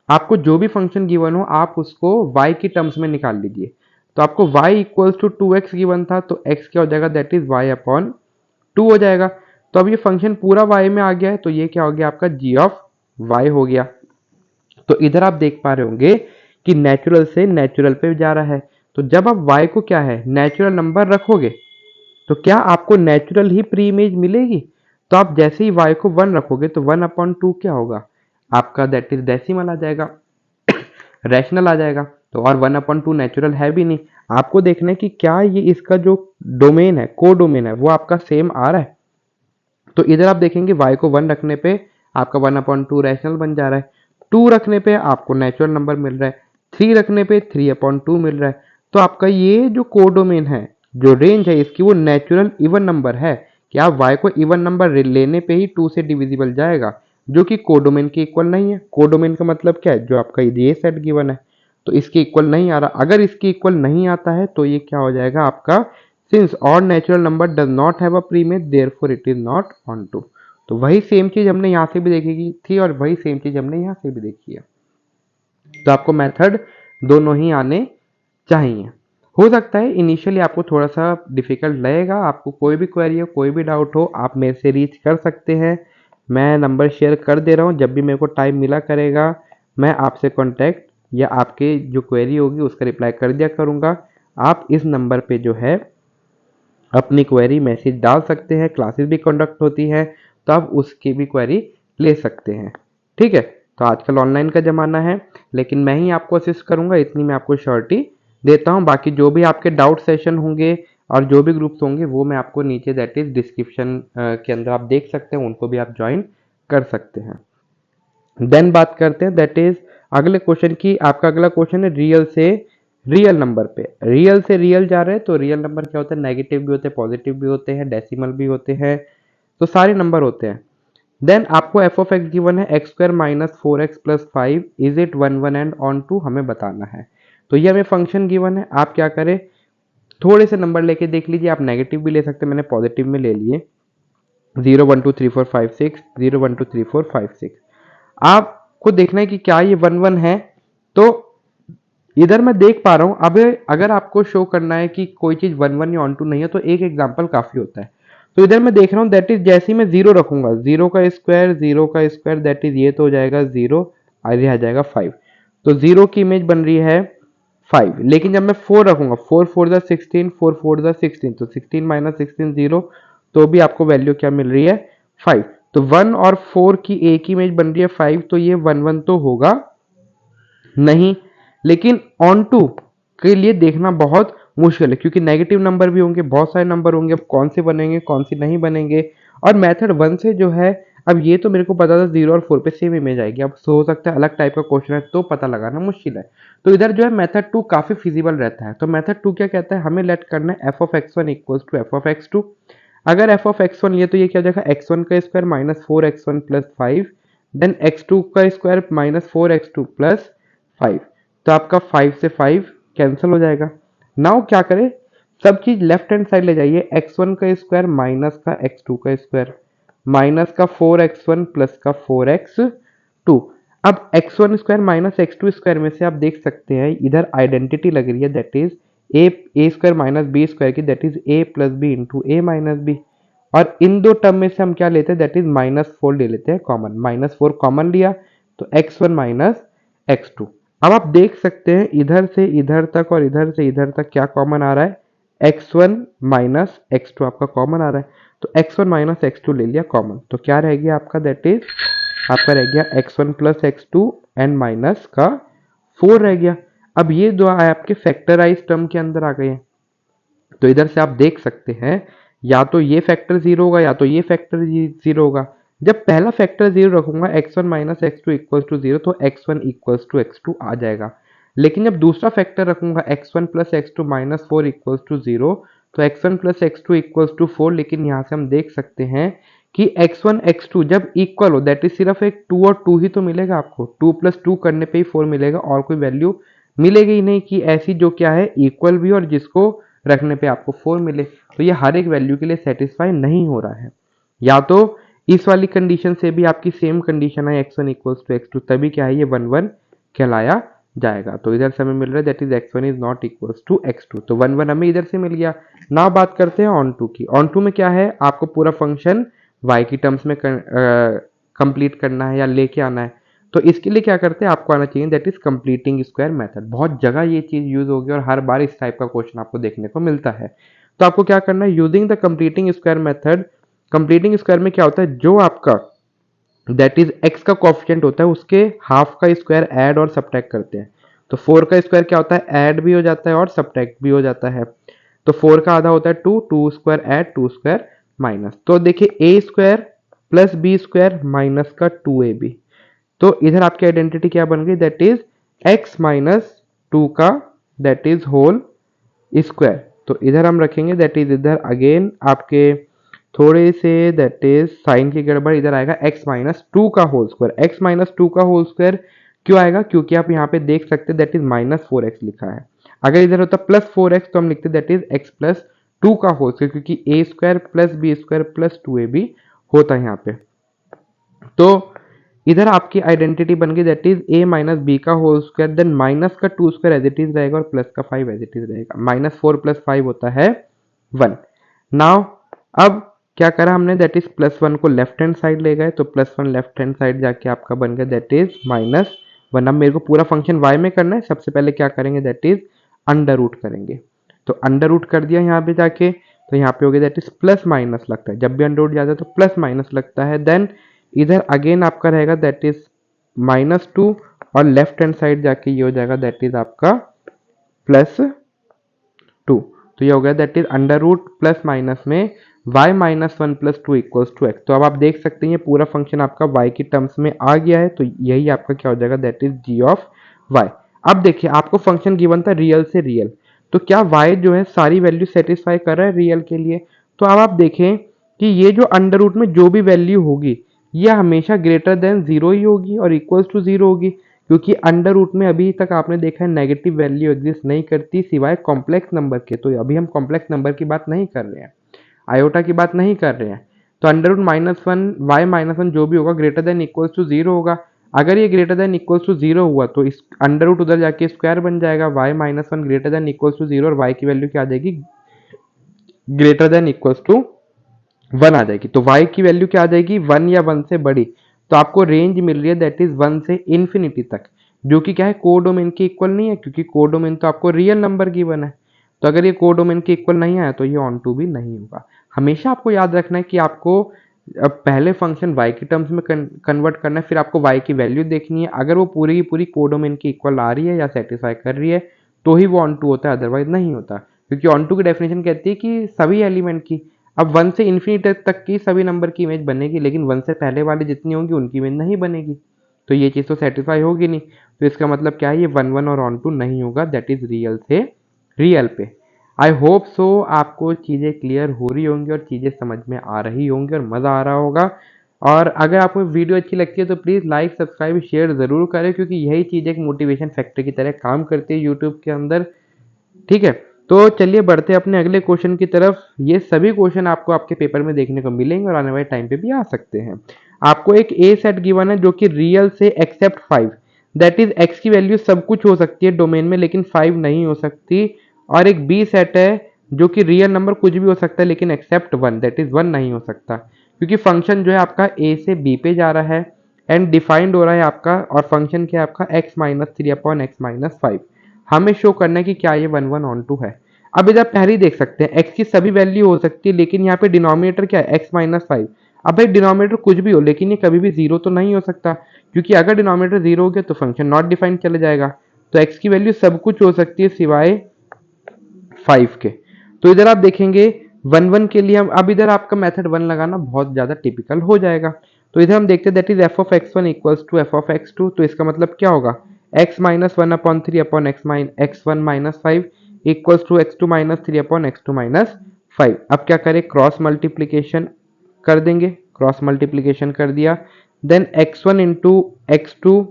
आपको जो भी फंक्शन गिवन हो आप उसको y की टर्म्स में निकाल लीजिए। तो आपको y equals to 2x given था तो x क्या हो जाएगा, दैट इज y अपॉन 2 हो जाएगा। तो अब ये फंक्शन पूरा y में आ गया है तो ये क्या हो गया आपका g ऑफ y हो गया। तो इधर आप देख पा रहे होंगे कि नेचुरल से नेचुरल पे जा रहा है। तो जब आप y को क्या है नेचुरल नंबर रखोगे तो क्या आपको नेचुरल ही प्री इमेज मिलेगी। तो आप जैसे ही y को 1 रखोगे तो 1 अपॉन 2 क्या होगा आपका, दैट इज डेसिमल आ जाएगा, रैशनल आ जाएगा। तो और 1 अपॉन 2 नेचुरल है भी नहीं। आपको देखना है कि क्या ये इसका जो डोमेन है, को डोमेन है, वो आपका सेम आ रहा है। तो इधर आप देखेंगे y को 1 रखने पे आपका 1 अपॉन 2 रैशनल बन जा रहा है, 2 रखने पे आपको नेचुरल नंबर मिल रहा है, 3 रखने पे 3 अपॉन 2 मिल रहा है। तो आपका ये जो कोडोमेन है, जो रेंज है इसकी, वो नेचुरल इवन नंबर है कि आप y को इवन नंबर लेने पे ही 2 से डिविजिबल जाएगा, जो कि कोडोमेन के इक्वल नहीं है। कोडोमेन का मतलब क्या है, जो आपका ये सेट गिवन है तो इसके इक्वल नहीं आ रहा। अगर इसके इक्वल नहीं आता है तो ये क्या हो जाएगा आपका, since odd natural number does not have a preimage therefore it is not onto. तो वही सेम चीज हमने यहाँ से भी देखी थी और वही सेम चीज हमने यहाँ से भी देखी है। तो आपको मेथड दोनों ही आने चाहिए। हो सकता है इनिशियली आपको थोड़ा सा डिफिकल्ट लगेगा, आपको कोई भी क्वेरी हो, कोई भी डाउट हो, आप मेरे से रीच कर सकते हैं। मैं नंबर शेयर कर दे रहा हूँ, जब भी मेरे को टाइम मिला करेगा मैं आपसे कांटेक्ट या आपके जो क्वेरी होगी उसका रिप्लाई कर दिया करूँगा। आप इस नंबर पे जो है अपनी क्वेरी मैसेज डाल सकते हैं, क्लासेस भी कंडक्ट होती हैं तो आप उसकी भी क्वेरी ले सकते हैं। ठीक है, तो आजकल ऑनलाइन का ज़माना है लेकिन मैं ही आपको असिस्ट करूंगा, इतनी मैं आपको श्योरिटी देता हूं। बाकी जो भी आपके डाउट सेशन होंगे और जो भी ग्रुप्स होंगे वो मैं आपको नीचे दैट इज डिस्क्रिप्शन के अंदर आप देख सकते हैं, उनको भी आप ज्वाइन कर सकते हैं। देन बात करते हैं दैट इज अगले क्वेश्चन की। आपका अगला क्वेश्चन है रियल से रियल नंबर पे। रियल से रियल जा रहे हैं तो रियल नंबर क्या होता है, नेगेटिव भी होते हैं, पॉजिटिव भी होते हैं, डेसिमल भी होते हैं, तो सारे नंबर होते हैं। देन आपको एफ ऑफ एक्स गिवन है x square minus 4x plus 5, is it 1 1 and onto हमें बताना है। तो ये हमें फंक्शन गिवन है, आप क्या करें थोड़े से नंबर लेके देख लीजिए, आप नेगेटिव भी ले सकते हैं, मैंने पॉजिटिव में ले लिए 0 1 2 3 4 5 6, 0 1 2 3 4 5 6। आपको देखना है कि क्या ये 1 1 है, तो इधर मैं देख पा रहा हूं। अब अगर आपको शो करना है कि कोई चीज 1 1 या ऑन टू नहीं है तो एक एग्जाम्पल काफी होता है। तो इधर मैं देख रहा हूं दैट इज जैसे ही मैं 0 रखूंगा, 0 का स्क्वायर दैट इज ये तो हो जाएगा 0, आगे आ जाएगा 5। तो 0 की इमेज बन रही है 5, लेकिन जब मैं 4 रखूंगा, 4 4 द 16, 4 4 द 16, तो 16 माइनस 16 0, तो भी आपको वैल्यू क्या मिल रही है 5। तो 1 और 4 की एक ही इमेज बन रही है 5, तो ये 1 1 तो होगा नहीं। लेकिन ऑन टू के लिए देखना बहुत मुश्किल है, क्योंकि नेगेटिव नंबर भी होंगे, बहुत सारे नंबर होंगे, अब कौन से बनेंगे कौन सी नहीं बनेंगे। और मेथड 1 से जो है, अब ये तो मेरे को पता था 0 और 4 पे सेम इमेज आएगी, अब हो सकता है अलग टाइप का क्वेश्चन है तो पता लगाना मुश्किल है। तो इधर जो है मेथड 2 काफी फिजिबल रहता है। तो मेथड 2 क्या कहता है, हमें लेट करना है f of x1 equals to f of x2। अगर एफ ऑफ x1 लिए तो ये क्या हो जाएगा x1 का square minus 4x1 plus 5, then x2 का स्क्वायर माइनस 4x2 प्लस 5। तो आपका 5 से 5 कैंसिल हो जाएगा। नाउ क्या करें, सब चीज लेफ्ट हैंड साइड ले जाइए, x1 का स्क्वायर माइनस का x2 का स्क्वायर माइनस का 4x1 प्लस का 4x2। अब x1 square minus x2 square में से आप देख सकते हैं इधर आइडेंटिटी लग रही है, that is A square minus B square की, that is A plus B into A minus B. और इन दो टर्म में से हम क्या लेते हैं, दैट इज -4 ले लेते हैं कॉमन, -4 कॉमन लिया तो x1 माइनस x2। अब आप देख सकते हैं इधर से इधर तक और इधर से इधर तक क्या कॉमन आ रहा है, x1 माइनस x2 आपका कॉमन आ रहा है। तो x1 माइनस x2 ले लिया कॉमन, तो क्या रह गया आपका, दैट इज आपका रह गया x1 plus x2 and minus का 4 रह गया। अब ये दो आपके फैक्टराइज टर्म के अंदर आ गए हैं, तो इधर से आप देख सकते हैं या तो ये फैक्टर 0 होगा या तो ये फैक्टर 0 होगा। जब पहला फैक्टर 0 रखूंगा x1 minus x two equals to 0, तो x1 इक्वल्स टू x2 आ जाएगा। लेकिन जब दूसरा फैक्टर रखूंगा x1 plus x two minus 4 equals to 0, तो x1 plus x two equals to 4। लेकिन यहाँ से हम देख सकते हैं कि x1 x2 जब इक्वल हो, दैट इज सिर्फ एक 2 और 2 ही तो मिलेगा आपको, 2 प्लस 2 करने पे ही 4 मिलेगा, और कोई वैल्यू मिलेगी ही नहीं कि ऐसी जो क्या है इक्वल भी और जिसको रखने पे आपको 4 मिले। तो ये हर एक वैल्यू के लिए सेटिस्फाई नहीं हो रहा है। या तो इस वाली कंडीशन से भी आपकी सेम कंडीशन है x1 इक्वल्स टू x2, तभी क्या है ये 1 1 कहलाया जाएगा। तो इधर से हमें मिल रहा है that is x1 is not equals to x2, तो 1 1 हमें इधर से मिल गया। नाउ बात करते हैं ऑन टू की। ऑन टू में क्या है, आपको पूरा फंक्शन y की टर्म्स में कंप्लीट करना है या लेके आना है। तो इसके लिए क्या करते हैं, आपको आना चाहिए that is completing square method. बहुत जगह ये चीज यूज होगी और हर बार इस टाइप का क्वेश्चन आपको देखने को मिलता है। तो आपको क्या करना है, using the completing square method. Completing square में क्या होता है, जो आपका दैट इज x का कोएफिशिएंट होता है उसके हाफ का स्क्वायर ऐड और सब्ट्रैक्ट करते हैं। तो 4 का स्क्वायर क्या होता है, ऐड भी हो जाता है और सब्ट्रैक्ट भी हो जाता है। तो 4 का आधा होता है 2, 2 स्क्वायर ऐड 2 स्क्वायर माइनस। तो देखिए A square plus B square minus का 2ab। तो इधर आपकी आइडेंटिटी क्या बन गई, दैट इज x माइनस 2 का दैट इज होल स्क्वायर। तो इधर हम रखेंगे दैट इज, इधर अगेन आपके थोड़े से दैट इज साइन की गड़बड़, इधर आएगा x माइनस 2 का होल स्क्वायर। x माइनस 2 का होल स्क्वायर क्यों आएगा, क्योंकि आप यहाँ पे देख सकते हैं दैट इज -4x लिखा है। अगर इधर होता प्लस 4x तो हम लिखते दैट इज x प्लस 2 का होल स्क्वायर, क्योंकि a square plus B square plus 2ab होता है यहाँ पे। तो इधर आपकी आइडेंटिटी बन गई that is a minus b का होल स्क्वायर, देन माइनस का 2 स्क्वायर एज इट इज रहेगा और प्लस का 5 एज इट इज रहेगा। -4 प्लस 5 होता है 1। नाउ अब क्या करा हमने, दैट इज +1 को लेफ्ट हैंड साइड ले गए, तो +1 लेफ्ट हैंड साइड जाके आपका बन गया दैट इज -1। अब मेरे को पूरा फंक्शन y में करना है, सबसे पहले क्या करेंगे दैट इज अंडर रूट करेंगे। तो अंडर रूट कर दिया यहाँ पे जाके, तो यहाँ पे हो गया दैट इज प्लस माइनस लगता है, जब भी अंडर रूट जाता है तो प्लस माइनस लगता है। देन इधर अगेन आपका रहेगा दैट इज -2 और लेफ्ट हैंड साइड जाके ये हो जाएगा दैट इज आपका +2। तो ये हो गया that is under root plus minus में y minus 1 plus 2 equals to x। तो अब आप देख सकते हैं ये पूरा फंक्शन आपका y की टर्म्स में आ गया है, तो यही आपका क्या हो जाएगा that is g of y। अब देखिए आपको फंक्शन गिवन था रियल से रियल, तो क्या y जो है सारी वैल्यू सेटिस्फाई कर रहा है रियल के लिए। तो अब आप देखें कि ये जो अंडर रूट में जो भी वैल्यू होगी ये हमेशा ग्रेटर देन जीरो ही होगी और इक्वल्स टू जीरो होगी, क्योंकि अंडर रूट में अभी तक आपने देखा है नेगेटिव वैल्यू एग्जिस्ट नहीं करती सिवाय कॉम्प्लेक्स नंबर के। तो अभी हम कॉम्प्लेक्स नंबर की बात नहीं कर रहे हैं, आयोटा की बात नहीं कर रहे हैं। तो अंडर रूट -1 वाई -1 जो भी होगा greater than equals to zero होगा। अगर ये greater than equals to zero हुआ तो इस अंडर रूट उधर जाके स्क्वायर बन जाएगा, y -1 greater than equals to zero और वाई की वैल्यू क्या आ जाएगी, ग्रेटर देन इक्वल्स टू 1 आ जाएगी। तो y की वैल्यू क्या आ जाएगी, 1 या 1 से बड़ी। तो आपको रेंज मिल रही है दैट इज 1 से इन्फिनिटी तक, जो कि क्या है कोडोमेन के इक्वल नहीं है, क्योंकि कोडोमेन तो आपको रियल नंबर गिवन है। तो अगर ये कोडोमेन के इक्वल नहीं आया तो ये ऑन टू भी नहीं होगा। हमेशा आपको याद रखना है कि आपको अब पहले फंक्शन y के टर्म्स में कन्वर्ट करना है, फिर आपको y की वैल्यू देखनी है। अगर वो पूरी की पूरी कोडोमेन की इक्वल आ रही है या सेटिस्फाई कर रही है तो ही वो ऑन टू होता है, अदरवाइज नहीं होता। क्योंकि ऑन टू की डेफिनेशन कहती है कि सभी एलिमेंट की, अब 1 से इन्फिनिटी तक की सभी नंबर की इमेज बनेगी, लेकिन 1 से पहले वाली जितनी होंगी उनकी इमेज नहीं बनेगी। तो ये चीज़ तो सेटिस्फाई होगी नहीं। तो इसका मतलब क्या है, ये 1 1 और ऑन टू नहीं होगा, दैट इज रियल से रियल पे। आई होप सो आपको चीज़ें क्लियर हो रही होंगी और चीज़ें समझ में आ रही होंगी और मज़ा आ रहा होगा। और अगर आपको वीडियो अच्छी लगती है तो प्लीज़ लाइक सब्सक्राइब शेयर ज़रूर करें, क्योंकि यही चीज़ एक मोटिवेशन फैक्टर की तरह काम करती है यूट्यूब के अंदर। ठीक है, तो चलिए बढ़ते हैं अपने अगले क्वेश्चन की तरफ। ये सभी क्वेश्चन आपको आपके पेपर में देखने को मिलेंगे और आने वाले टाइम पे भी आ सकते हैं। आपको एक ए सेट गिवन है जो कि रियल से एक्सेप्ट 5, दैट इज एक्स की वैल्यू सब कुछ हो सकती है डोमेन में लेकिन 5 नहीं हो सकती। और एक बी सेट है जो कि रियल नंबर कुछ भी हो सकता है लेकिन एक्सेप्ट 1, दैट इज 1 नहीं हो सकता, क्योंकि फंक्शन जो है आपका ए से बी पे जा रहा है एंड डिफाइंड हो रहा है आपका, और फंक्शन क्या है आपका x-3/x-5। हमें शो करना है कि क्या ये 1 1 ऑन टू है। अब इधर पहले ही देख सकते हैं x की सभी वैल्यू हो सकती है, लेकिन यहाँ पे डिनोमिनेटर क्या है x-5। अब भाई डिनोमिनेटर कुछ भी हो लेकिन ये कभी भी जीरो तो नहीं हो सकता, क्योंकि अगर डिनोमिनेटर जीरो हो गया तो फंक्शन नॉट डिफाइंड चला जाएगा। तो x की वैल्यू सब कुछ हो सकती है सिवाय 5 के। तो इधर आप देखेंगे 1 1 के लिए हम अब इधर आपका मेथड 1 लगाना बहुत ज़्यादा टिपिकल हो जाएगा। तो इधर हम देखते हैं that is f of x1 equals to f of x2। तो इसका मतलब क्या होगा, x minus 1/3 upon x1 minus 5 equals to x2 minus 3 upon x2 minus 5। अब क्या करें, क्रॉस मल्टीप्लीकेशन कर देंगे, क्रॉस मल्टीप्लीकेशन कर दिया, then x1 into x2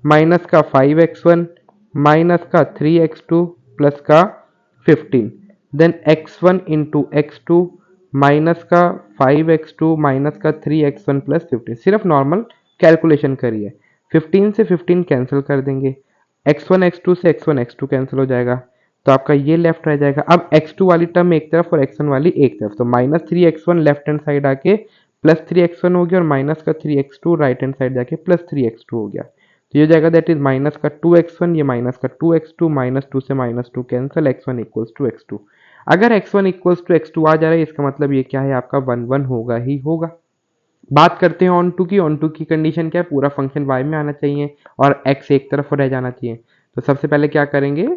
minus का 5x1 माइनस का 3x2 प्लस का 15, then x1 into x2 minus का 5x2 माइनस का 3x1 प्लस 15। सिर्फ नॉर्मल कैलकुलेशन करिए, 15 से 15 कैंसिल कर देंगे, x1 x2 से x1 x2 कैंसिल हो जाएगा, तो आपका ये लेफ्ट रह जाएगा। अब x2 वाली टर्म एक तरफ और x1 वाली एक तरफ, तो minus 3x1 left hand side आके प्लस 3x1 हो गया और माइनस का 3x2 राइट हैंड साइड जाके प्लस 3x2 हो गया। तो ये हो जाएगा दैट इज माइनस का 2x1, ये माइनस का 2x2, माइनस 2 से minus 2 cancel, x1 equals to x2। अगर x1 इक्वल्स टू x2 आ जा रहा है इसका मतलब ये क्या है आपका 1 1 होगा ही होगा। बात करते हैं ऑन टू की। ऑन टू की कंडीशन क्या है, पूरा फंक्शन y में आना चाहिए और x एक तरफ रह जाना चाहिए। तो सबसे पहले क्या करेंगे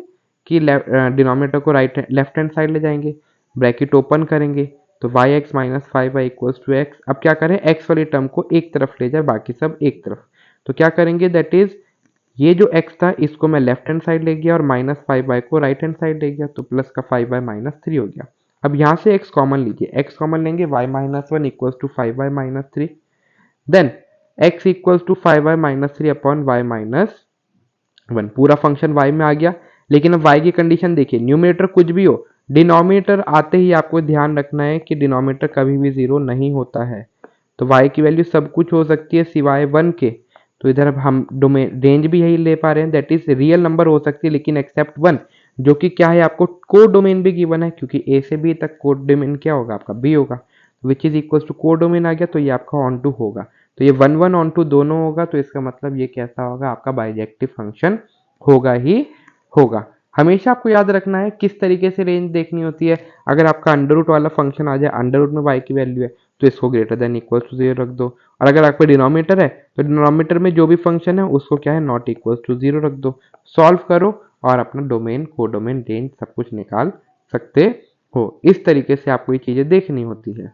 कि डिनोमिनेटर को लेफ्ट हैंड साइड ले जाएंगे, ब्रैकेट ओपन करेंगे, तो yx minus 5y equals to x। अब क्या करें, x वाली टर्म को एक तरफ ले जाए, बाकी सब एक तरफ। तो क्या करेंगे, दैट इज ये जो x था इसको मैं लेफ्ट हैंड साइड ले गया और माइनस 5y को राइट हैंड साइड ले गया, तो प्लस का 5y माइनस 3 हो गया। अब यहाँ से x कॉमन लीजिए, x कॉमन लेंगे, y minus 1 equals to 5y minus 3, then x equals to 5y minus 3 upon y minus 1। पूरा फंक्शन y में आ गया, लेकिन अब y की कंडीशन देखिए, न्यूमिनेटर कुछ भी हो, डिनोमिनेटर आते ही आपको ध्यान रखना है कि डिनोमिनेटर कभी भी जीरो नहीं होता है। तो y की वैल्यू सब कुछ हो सकती है सिवाय 1 के। तो इधर अब हम डोमेन रेंज भी यही ले पा रहे हैं, दैट इज रियल नंबर हो सकती है लेकिन एक्सेप्ट 1, जो कि क्या है आपको कोड डोमेन भी गिवन है, क्योंकि ए से बी तक कोड डोमेन क्या होगा आपका बी होगा, which is equal to codomain आ गया, तो ये आपका ऑन टू होगा। तो ये 1 1 ऑन टू दोनों होगा, तो इसका मतलब ये कैसा होगा आपका बाइजेक्टिव फंक्शन होगा ही होगा। हमेशा आपको याद रखना है किस तरीके से रेंज देखनी होती है। अगर आपका अंडर रूट वाला फंक्शन आ जाए, अंडर रूट में y की वैल्यू है तो इसको ग्रेटर देन इक्वल टू 0 रख दो, और अगर आपका डिनोमिनेटर है तो डिनोमिनेटर में जो भी फंक्शन है उसको क्या है नॉट इक्वल टू 0 रख दो। सॉल्व करो और अपना डोमेन कोडोमेन रेंज सब कुछ निकाल सकते हो। इस तरीके से आपको ये चीज़ें देखनी होती है।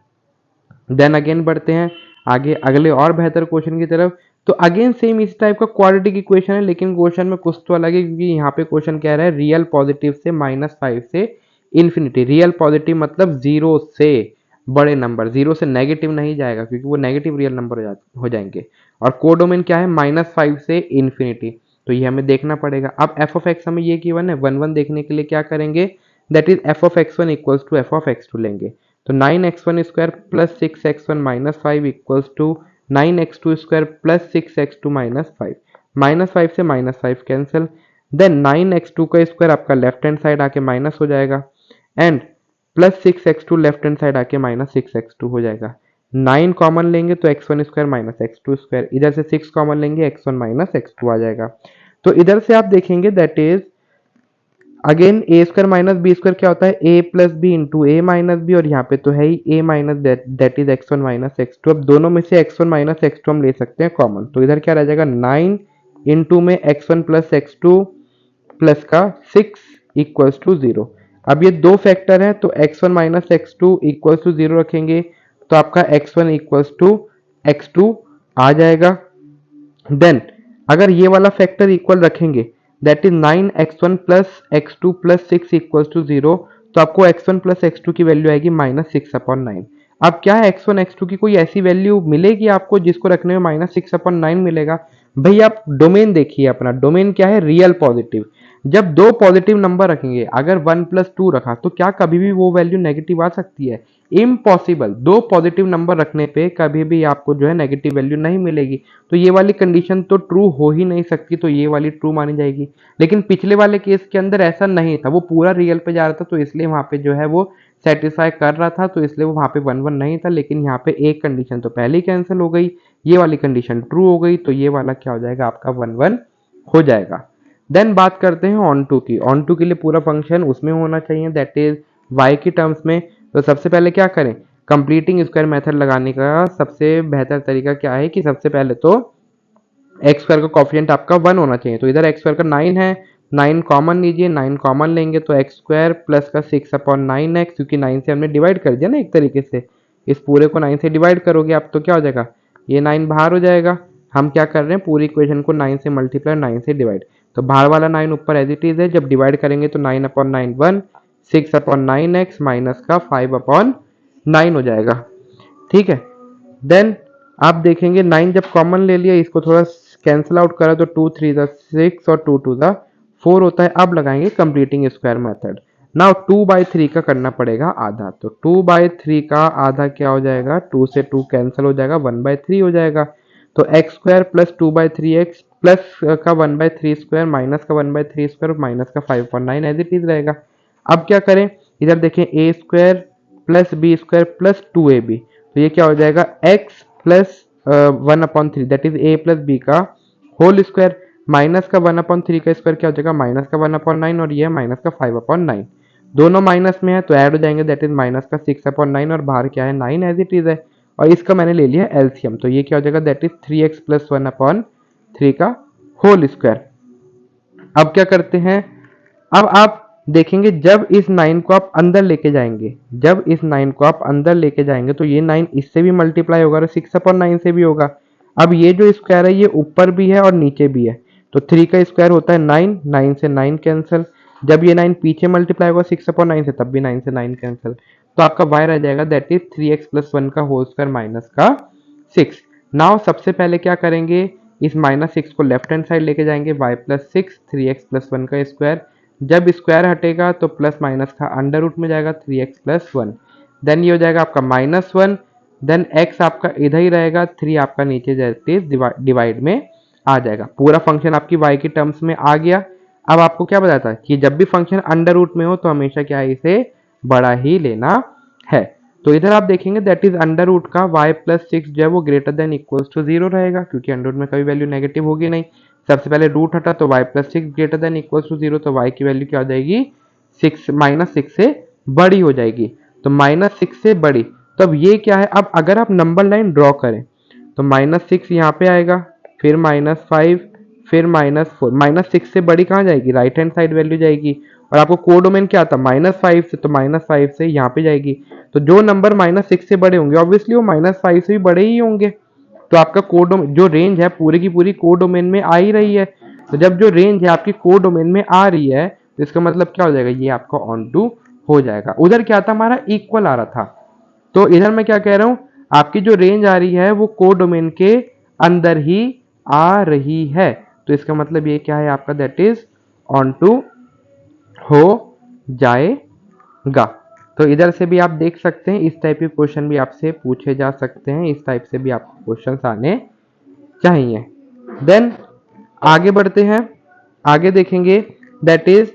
देन अगेन बढ़ते हैं आगे अगले और बेहतर क्वेश्चन की तरफ। तो अगेन सेम इस टाइप का क्वाड्रेटिक इक्वेशन है, लेकिन क्वेश्चन में कुछ तो अलग है, क्योंकि यहाँ पे क्वेश्चन कह रहा है रियल पॉजिटिव से -5 से इन्फिनिटी। रियल पॉजिटिव मतलब 0 से बड़े नंबर, जीरो से नेगेटिव नहीं जाएगा क्योंकि वो नेगेटिव रियल नंबर हो जाएंगे। और कोडोमेन क्या है, -5 से इन्फिनिटी, तो ये हमें देखना पड़ेगा। अब एफ ऑफ एक्स हमें ये गिवन है, 1 1 देखने के लिए क्या करेंगे, that is f of x one equals to f of x two लेंगे। तो 9x1 square plus 6x1 minus 5 equals to 9x2 square plus 6x2 minus 5, -5 से -5 कैंसिल, देन 9x2 का स्क्वायर आपका लेफ्ट हैंड साइड आके minus हो जाएगा, and plus 6x2 left hand side आके -6x2 हो जाएगा। 9 कॉमन लेंगे तो x1 square minus x2 square, इधर से 6 कॉमन लेंगे x1 माइनस x2 आ जाएगा। तो इधर से आप देखेंगे that is again A square minus B square क्या होता है, A plus B into A minus B, और यहाँ पे तो है ही A minus that is x1 minus x2। अब दोनों में से x1 माइनस x2 हम ले सकते हैं कॉमन, तो इधर क्या रह जाएगा 9 इंटू में x1 प्लस x2 प्लस का 6 इक्वल्स टू 0। अब ये दो फैक्टर हैं तो x1 minus x2 equals to 0 रखेंगे तो आपका x1 इक्वल्स टू x2 आ जाएगा। देन अगर ये वाला फैक्टर इक्वल रखेंगे that is 9x1 plus x2 plus 6 equals to 0, तो आपको x1 प्लस x2 की वैल्यू आएगी -6/9। अब क्या है, x1 x2 की कोई ऐसी वैल्यू मिलेगी आपको जिसको रखने में -6/9 मिलेगा? भाई आप डोमेन देखिए, अपना डोमेन क्या है, रियल पॉजिटिव। जब दो पॉजिटिव नंबर रखेंगे, अगर 1 + 2 रखा तो क्या कभी भी वो वैल्यू नेगेटिव आ सकती है? इम्पॉसिबल। दो पॉजिटिव नंबर रखने पे कभी भी आपको जो है नेगेटिव वैल्यू नहीं मिलेगी, तो ये वाली कंडीशन तो ट्रू हो ही नहीं सकती, तो ये वाली ट्रू मानी जाएगी। लेकिन पिछले वाले केस के अंदर ऐसा नहीं था, वो पूरा रियल पे जा रहा था, तो इसलिए वहां पे जो है वो सेटिस्फाई कर रहा था, तो इसलिए वो वहां पे 1 1 नहीं था। लेकिन यहाँ पे एक कंडीशन तो पहले ही कैंसिल हो गई, ये वाली कंडीशन ट्रू हो गई, तो ये वाला क्या हो जाएगा आपका 1 1 हो जाएगा। देन बात करते हैं ऑन टू की। ऑन टू के लिए पूरा फंक्शन उसमें होना चाहिए दैट इज y की टर्म्स में। तो सबसे पहले क्या करें, कंप्लीटिंग स्क्वायर मेथड लगाने का सबसे बेहतर तरीका क्या है कि सबसे पहले तो एक्स स्क्वायर का कॉफिशिएंट आपका 1 होना चाहिए। तो इधर एक्स स्क्वायर का 9 है, 9 कॉमन लीजिए, 9 कॉमन लेंगे तो एक्स स्क्वायर प्लस का 6/9x, क्योंकि 9 से हमने डिवाइड कर दिया ना एक तरीके से, इस पूरे को 9 से डिवाइड करोगे आप तो क्या हो जाएगा, ये 9 बाहर हो जाएगा। हम क्या कर रहे हैं, पूरी इक्वेशन को 9 से मल्टीप्लाई, 9 से डिवाइड, तो बाहर वाला 9 ऊपर एज इट इज है, जब डिवाइड करेंगे तो 9/9 1, 6/9x माइनस का 5/9 हो जाएगा। ठीक है, देन आप देखेंगे 9 जब कॉमन ले लिया, इसको थोड़ा कैंसिल आउट करा तो 2 3 6 और 2 2 4 होता है। अब लगाएंगे कंप्लीटिंग स्क्वायर मेथड। नाउ 2/3 का करना पड़ेगा आधा, तो 2/3 का आधा क्या हो जाएगा, 2 से 2 कैंसिल हो जाएगा, 1/3 हो जाएगा। तो x square plus 2/3x plus का 1/3 स्क्वायर माइनस का 1/3 स्क्वायर माइनस का 5/9 एज इट इज रहेगा। अब क्या करें, इधर देखें a square plus B square plus 2ab, तो ये क्या हो जाएगा x plus 1/3 that is a plus b का होल स्क्वायर, माइनस का 1/3 का स्क्वायर क्या हो जाएगा, माइनस का 1/9, और ये माइनस का 5/9, दोनों माइनस में है तो ऐड हो जाएंगे दैट इज माइनस का 6/9, और बाहर क्या है 9 एज इट इज है, और इसका मैंने ले लिया एलसीएम, तो ये क्या हो जाएगा दैट इज 3x प्लस 1/3 का होल स्क्वायर। अब क्या करते हैं, अब आप देखेंगे जब इस 9 को आप अंदर लेके जाएंगे, जब इस 9 को आप अंदर लेके जाएंगे तो ये 9 इससे भी मल्टीप्लाई होगा और 6/9 से भी होगा। अब ये जो स्क्वायर है ये ऊपर भी है और नीचे भी है, तो 3 का स्क्वायर होता है 9, 9 से 9 कैंसिल, जब ये 9 पीछे मल्टीप्लाई होगा 6/9 से तब भी 9 से 9 कैंसिल, तो आपका y रह जाएगा दैट इज 3x प्लस 1 का होल स्क्वायर माइनस का 6। नाउ सबसे पहले क्या करेंगे, इस -6 को लेफ्ट हैंड साइड लेके जाएंगे, y प्लस 6 3x प्लस 1 का स्क्वायर, जब स्क्वायर हटेगा तो प्लस माइनस का अंडर रूट में जाएगा 3x प्लस 1, देन ये हो जाएगा आपका -1, देन x आपका इधर ही रहेगा, 3 आपका नीचे जाते डिवाइड में आ जाएगा। पूरा फंक्शन आपकी y की टर्म्स में आ गया। अब आपको क्या बताता है कि जब भी फंक्शन अंडर रूट में हो तो हमेशा क्या है, इसे बड़ा ही लेना है। तो इधर आप देखेंगे दैट इज अंडर रूट का y प्लस 6 जो है वो ग्रेटर देन इक्वल्स टू 0 रहेगा, क्योंकि अंडर रूट में कभी वैल्यू नेगेटिव होगी नहीं। सबसे पहले रूट हटा तो y plus 6 greater than equals to 0, तो y की वैल्यू क्या हो जाएगी, -6 से बड़ी हो जाएगी, तो -6 से बड़ी। तो अब ये क्या है, अब अगर आप नंबर लाइन ड्रॉ करें तो -6 यहाँ पे आएगा, फिर -5, फिर -4, -6 से बड़ी कहाँ जाएगी, राइट हैंड साइड वैल्यू जाएगी, और आपको कोडोमेन क्या आता -5 से, तो -5 से यहाँ पे जाएगी। तो जो नंबर -6 से बड़े होंगे ऑब्वियसली वो -5 से भी बड़े ही होंगे, तो आपका कोडोमेन जो रेंज है पूरी की पूरी कोडोमेन में आ ही रही है। तो जब जो रेंज है आपकी कोडोमेन में आ रही है तो इसका मतलब क्या हो जाएगा, ये आपका ऑन टू हो जाएगा। उधर क्या था, हमारा इक्वल आ रहा था, तो इधर मैं क्या कह रहा हूँ, आपकी जो रेंज आ रही है वो कोडोमेन के अंदर ही आ रही है। तो इसका मतलब ये क्या है आपका, दैट इज ऑन टू हो जाएगा। तो इधर से भी आप देख सकते हैं, इस टाइप के क्वेश्चन भी आपसे पूछे जा सकते हैं, इस टाइप से भी आपको क्वेश्चन आने चाहिए। देन आगे बढ़ते हैं, आगे देखेंगे दैट इज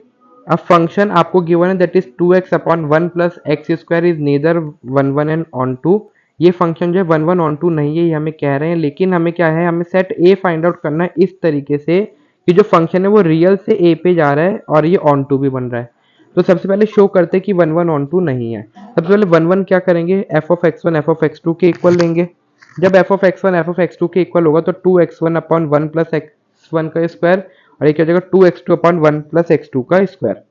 अ फंक्शन आपको गिवन है that is 2x upon 1 plus x square is neither 1 1 and onto. ये फंक्शन जो है 1 1 ऑन टू नहीं है, ये हमें कह रहे हैं, लेकिन हमें क्या है, हमें सेट ए फाइंड आउट करना है इस तरीके से कि जो फंक्शन है वो रियल से ए पे जा रहा है और ये ऑन टू भी बन रहा है। तो सबसे पहले शो करते हैं कि 1 1 ऑन टू नहीं है। सबसे पहले 1 1 क्या करेंगे, f of x one f of x two के इक्वल लेंगे। जब f of x one f of x two के इक्वल होगा तो 2x1 upon 1 plus x one का स्क्वायर, और ये क्या हो जाएगा 2x2 upon 1 plus x two का स्क्वायर।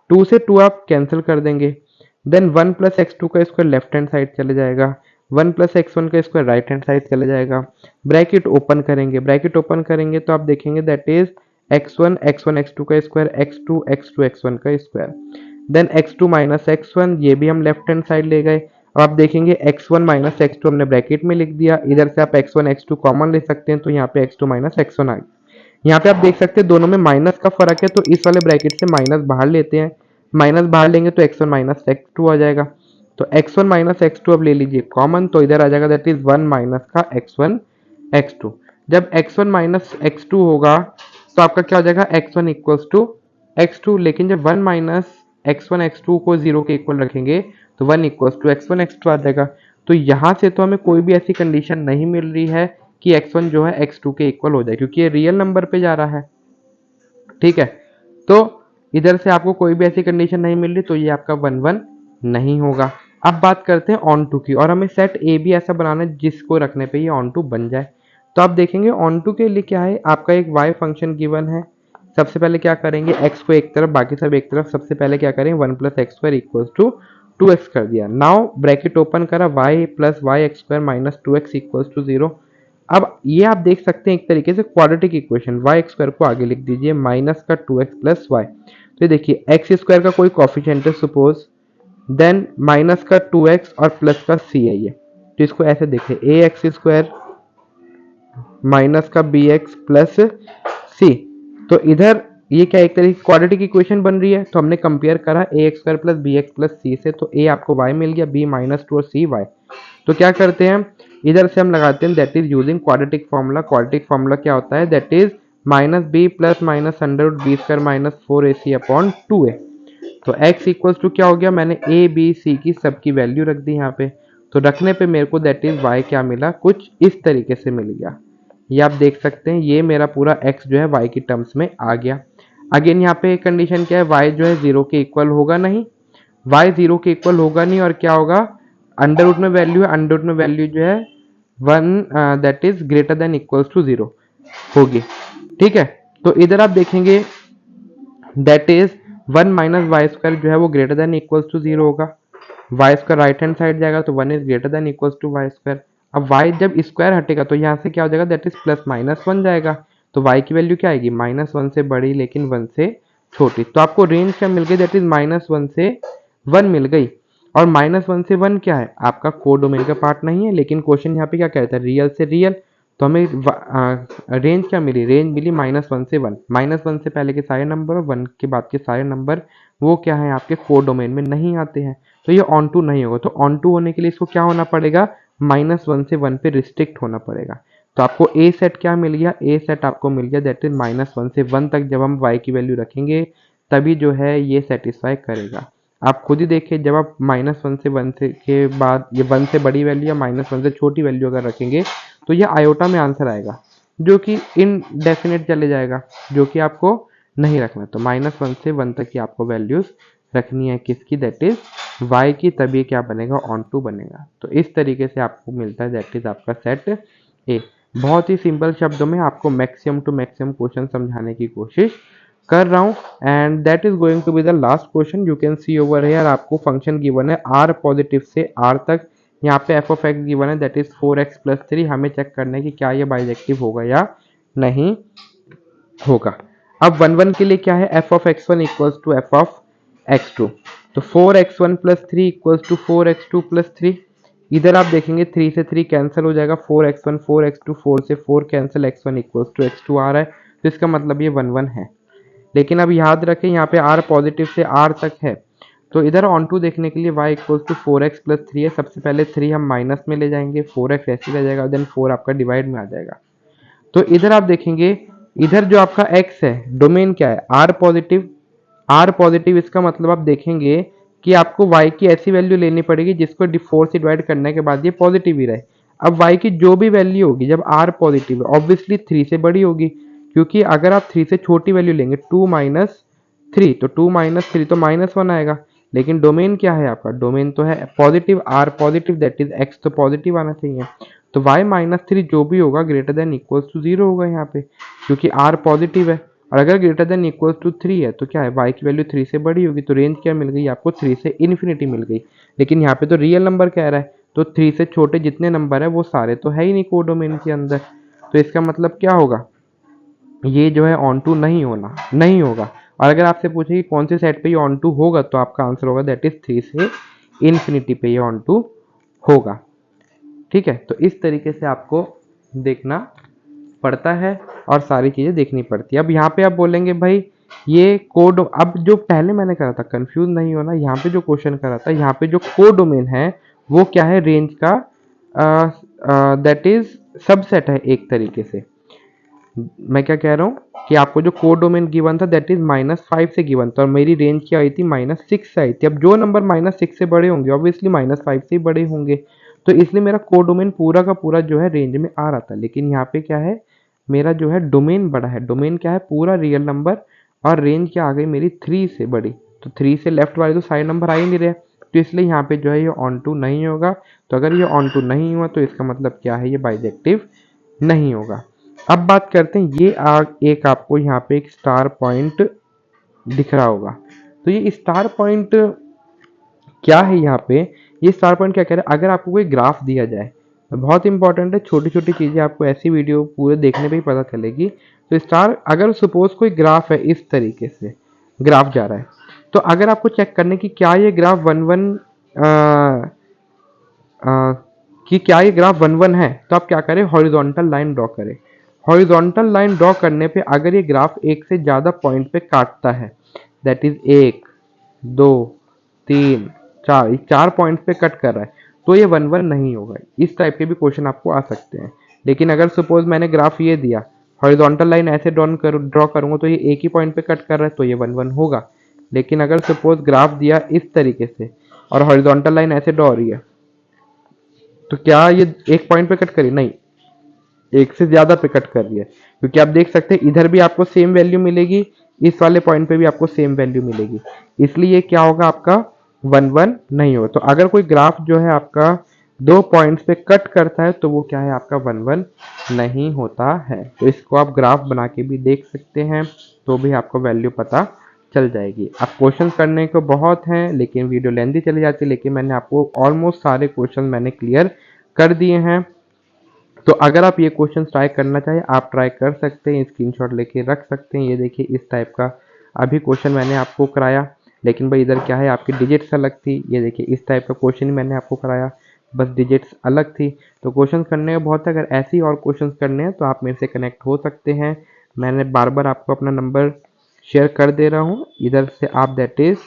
2 से 2 आप कैंसिल कर देंगे। देन 1 प्लस एक्स टू का स्क्वायर लेफ्ट हैंड साइड चले जाएगा, 1 प्लस एक्स1 का स्क्वायर राइट हैंड साइड चले जाएगा। ब्रैकेट ओपन करेंगे, ब्रैकेट ओपन करेंगे तो आप देखेंगे that is x1 x1 x2 का स्क्वायर, x2 x2 x1 का square. Then x2 minus x1, ये भी हम लेफ्ट हैंड साइड ले गए। अब आप देखेंगे x1 माइनस x2 हमने ब्रैकेट में लिख दिया, इधर से आप x1 x2 कॉमन ले सकते हैं, तो यहाँ पे x2 माइनस x1 आ गया। यहाँ पे आप देख सकते हैं दोनों में माइनस का फर्क है, तो इस वाले ब्रैकेट से माइनस बाहर लेते हैं, माइनस बाहर लेंगे तो x1 माइनस x2 आ जाएगा। तो x1 माइनस x2 अब ले लीजिए कॉमन, तो इधर आ जाएगा दैट इज 1 माइनस का x1 x2। जब x1 माइनस x2 होगा तो आपका क्या हो जाएगा, x1 इक्वल्स टू x2, लेकिन जब 1 माइनस x1 x2 को 0 के इक्वल रखेंगे तो 1 इक्वल्स टू x1 x2 आ जाएगा। तो यहाँ से तो हमें कोई भी ऐसी कंडीशन नहीं मिल रही है कि x1 जो है x2 के इक्वल हो जाए, क्योंकि ये रियल नंबर पे जा रहा है। ठीक है, तो इधर से आपको कोई भी ऐसी कंडीशन नहीं मिल रही, तो ये आपका 1 1 नहीं होगा। अब बात करते हैं ऑन टू की, और हमें सेट ए भी ऐसा बनाना है जिसको रखने पे ये ऑन टू बन जाए। तो आप देखेंगे ऑन टू के लिए क्या है, आपका एक y फंक्शन गिवन है। सबसे पहले क्या करेंगे, x को एक तरफ बाकी सब एक तरफ, सबसे पहले क्या करेंगे 1 plus x square equals to 2x कर दिया। नाउ ब्रैकेट ओपन करा, y plus y x square minus 2x equals to 0। अब ये आप देख सकते हैं एक तरीके से quadratic equation, y x square को आगे लिख दीजिए माइनस का 2x प्लस वाई। तो ये देखिए एक्स स्क्वायर का कोई कॉफिशिएंट है सपोज, देन माइनस का 2x और प्लस का c है ये, तो इसको ऐसे देखें ए एक्स स्क्वायर माइनस का बी एक्स प्लस सी। तो इधर ये क्या एक तरीके की क्वाड्रेटिक इक्वेशन बन रही है, तो हमने कंपेयर करा A X square plus B X plus C से, तो ए आपको y मिल गया, b माइनस 2 और c y। तो क्या करते हैं, इधर से हम लगाते हैं that is using quadratic formula. Quadratic formula क्या होता है, that is minus b plus minus under root b square minus 4ac upon 2a। तो x इक्वल्स टू क्या हो गया, मैंने a b c की सबकी वैल्यू रख दी यहाँ पे, तो रखने पे मेरे को दैट इज y क्या मिला, कुछ इस तरीके से मिल गया। ये आप देख सकते हैं, ये मेरा पूरा x जो है y की टर्म्स में आ गया। अगेन यहाँ पे कंडीशन क्या है, y जो है 0 के इक्वल होगा नहीं, y 0 के इक्वल होगा नहीं, और क्या होगा, अंडर रूट में वैल्यू है, अंडर रूट में वैल्यू जो है 1 that is greater than equals to 0 होगी। ठीक है, तो इधर आप देखेंगे that is 1 minus y square जो है वो ग्रेटर देन इक्वल्स टू 0 होगा, y square right hand side जाएगा तो 1 is greater than equals to y square. अब y जब स्क्वायर हटेगा तो यहाँ से क्या हो जाएगा, दैट इज प्लस माइनस 1 जाएगा, तो y की वैल्यू क्या आएगी, माइनस 1 से बड़ी लेकिन 1 से छोटी। तो आपको रेंज क्या मिल गई, दैट इज माइनस 1 से 1 मिल गई। और माइनस 1 से 1 क्या है, आपका कोडोमेन का पार्ट नहीं है, लेकिन क्वेश्चन यहाँ पे क्या कहता है, रियल से रियल। तो हमें रेंज क्या मिली, रेंज मिली माइनस 1 से 1। माइनस 1 से पहले के सारे नंबर और 1 के बाद के सारे नंबर वो क्या है, आपके कोडोमेन में नहीं आते हैं, तो ये ऑन टू नहीं होगा। तो ऑन टू होने के लिए इसको क्या होना पड़ेगा, माइनस 1 से 1 पे रिस्ट्रिक्ट होना पड़ेगा। तो आपको ए सेट क्या मिल गया, ए सेट आपको मिल गया दैट इज माइनस 1 से 1 तक जब हम y की वैल्यू रखेंगे तभी जो है ये सेटिस्फाई करेगा। आप खुद ही देखिए, जब आप माइनस 1 से 1 से के बाद ये 1 से बड़ी वैल्यू या माइनस 1 से छोटी वैल्यू अगर रखेंगे तो ये आयोटा में आंसर आएगा, जो कि इनडेफिनेट चले जाएगा, जो कि आपको नहीं रखना। तो माइनस 1 से 1 तक की आपको वैल्यूज रखनी है किसकी, दैट इज y की, तभी क्या बनेगा, ऑन टू बनेगा। तो इस तरीके से आपको मिलता है दैट इज आपका सेट ए। बहुत ही सिंपल शब्दों में आपको मैक्सिमम टू मैक्सिमम क्वेश्चन समझाने की कोशिश कर रहा हूँ, and that is going to be the last question. You can see over here, आपको फंक्शन गिवन है r पॉजिटिव से r तक, यहाँ पे f ऑफ x गिवन है दैट इज 4x प्लस 3। हमें चेक करना है कि क्या ये बाइजेक्टिव होगा या नहीं होगा। अब 1 1 के लिए क्या है, f of x1 equals to f of x2। तो 4x1 plus 3 equals to 4x2 plus 3। इधर आप देखेंगे 3 से 3 कैंसिल हो जाएगा, 4x1 4x2 4 से 4 cancel, x1 equals to x2 आ रहा है, तो इसका मतलब ये 1 1 है। लेकिन अब याद रखें यहाँ पे r पॉजिटिव से r तक है, तो इधर ऑन टू देखने के लिए y equals to 4x plus 3 है। सबसे पहले 3 हम माइनस में ले जाएंगे, 4x ऐसे रह जाएगा, देन 4 आपका डिवाइड में आ जाएगा। तो इधर आप देखेंगे, इधर जो आपका x है, डोमेन क्या है, r पॉजिटिव, r पॉजिटिव, इसका मतलब आप देखेंगे कि आपको y की ऐसी वैल्यू लेनी पड़ेगी जिसको 4 से डिवाइड करने के बाद ये पॉजिटिव ही रहे। अब y की जो भी वैल्यू होगी जब r पॉजिटिव है, ऑब्वियसली 3 से बड़ी होगी, क्योंकि अगर आप 3 से छोटी वैल्यू लेंगे 2 माइनस 3, तो 2 माइनस 3 तो -1 आएगा। लेकिन डोमेन क्या है आपका, डोमेन तो है positive, r positive, that is x तो पॉजिटिव आना चाहिए। तो y माइनस 3 जो भी होगा ग्रेटर देन इक्वल्स टू 0 होगा यहाँ पे, क्योंकि r पॉजिटिव है। और अगर ग्रेटर देन इक्वल्स टू 3 है तो क्या है, y की वैल्यू 3 से बड़ी होगी, तो रेंज क्या मिल गई आपको, 3 से इन्फिनिटी मिल गई। लेकिन यहाँ पे तो रियल नंबर कह रहा है, तो 3 से छोटे जितने नंबर है वो सारे तो है ही नहीं कोडोमेन के अंदर, तो इसका मतलब क्या होगा, ये जो है ऑन टू नहीं होगा। और अगर आपसे पूछे कि कौन से सेट पे ये ऑन टू होगा, तो आपका आंसर होगा दैट इज 3 से इन्फिनिटी पे ये ऑन टू होगा। ठीक है, तो इस तरीके से आपको देखना पड़ता है और सारी चीज़ें देखनी पड़ती है। अब यहाँ पे आप बोलेंगे भाई ये कोड, अब जो पहले मैंने करा था, कंफ्यूज नहीं होना, यहाँ पे जो क्वेश्चन करा था, यहाँ पे जो कोडोमेन है वो क्या है, रेंज का दैट इज सबसेट है एक तरीके से। मैं क्या कह रहा हूँ कि आपको जो कोडोमेन गिवन था दैट इज -5 से गिवन था, और मेरी रेंज क्या आई थी, -6 से आई थी। अब जो नंबर -6 से बड़े होंगे ऑब्वियसली -5 से ही बड़े होंगे, तो इसलिए मेरा कोडोमेन पूरा का पूरा जो है रेंज में आ रहा था। लेकिन यहाँ पे क्या है, मेरा जो है डोमेन बड़ा है, डोमेन क्या है, पूरा रियल नंबर, और रेंज क्या आ गई मेरी 3 से बड़ी, तो 3 से लेफ्ट वाले तो सारे नंबर आ ही नहीं रहे, तो इसलिए यहाँ पे जो है ये ऑन टू नहीं होगा। तो अगर ये ऑन टू नहीं हुआ तो इसका मतलब क्या है, ये बाइजेक्टिव नहीं होगा। अब बात करते हैं, ये एक आपको यहाँ पे एक स्टार पॉइंट दिख रहा होगा, तो ये स्टार पॉइंट क्या है, यहाँ पे ये स्टार पॉइंट क्या कह रहा है, अगर आपको कोई ग्राफ दिया जाए, तो बहुत इंपॉर्टेंट है, छोटी छोटी चीज़ें आपको ऐसी वीडियो पूरे देखने पे ही पता चलेगी। तो स्टार, अगर सपोज कोई ग्राफ है, इस तरीके से ग्राफ जा रहा है, तो अगर आपको चेक करने की क्या ये ग्राफ कि क्या ये ग्राफ 1 1 है, तो आप क्या करें, हॉरिजॉन्टल लाइन ड्रॉ करें। हॉरिजॉन्टल लाइन ड्रॉ करने पे अगर ये ग्राफ एक से ज़्यादा पॉइंट पे काटता है, दैट इज 1 2 3 4, 4 पॉइंट्स पे कट कर रहा है, तो ये 1 1 नहीं होगा। इस टाइप के भी क्वेश्चन आपको आ सकते हैं। लेकिन अगर सपोज मैंने ग्राफ ये दिया, हॉरिजॉन्टल लाइन ऐसे ड्रॉ करूंगा तो ये एक ही पॉइंट पे कट कर रहा है, तो ये 1 1 होगा। लेकिन अगर सपोज ग्राफ दिया इस तरीके से और हॉरिजॉन्टल लाइन ऐसे ड्रॉ हो रही है, तो क्या ये एक पॉइंट पे कट करी, नहीं, एक से ज्यादा पे कट कर रही है, क्योंकि आप देख सकते हैं इधर भी आपको सेम वैल्यू मिलेगी, इस वाले पॉइंट पे भी आपको सेम वैल्यू मिलेगी, इसलिए ये क्या होगा आपका 1 1 नहीं होगा। तो अगर कोई ग्राफ जो है आपका 2 पॉइंट्स पे कट करता है तो वो क्या है, आपका 1 1 नहीं होता है। तो इसको आप ग्राफ बना के भी देख सकते हैं, तो भी आपको वैल्यू पता चल जाएगी। अब क्वेश्चन करने को बहुत हैं, लेकिन वीडियो लेंथी चली जाती है, लेकिन मैंने आपको ऑलमोस्ट सारे क्वेश्चन मैंने क्लियर कर दिए हैं। तो अगर आप ये क्वेश्चन ट्राई करना चाहें, आप ट्राई कर सकते हैं, स्क्रीनशॉट लेके रख सकते हैं। ये देखिए इस टाइप का अभी क्वेश्चन मैंने आपको कराया, लेकिन भाई इधर क्या है, आपकी डिजिट्स अलग थी। ये देखिए इस टाइप का क्वेश्चन मैंने आपको कराया, बस डिजिट्स अलग थी। तो क्वेश्चन करने में बहुत है, अगर ऐसे ही और क्वेश्चन करने हैं तो आप मेरे से कनेक्ट हो सकते हैं। मैंने बार बार आपको अपना नंबर शेयर कर दे रहा हूँ, इधर से आप दैट इज़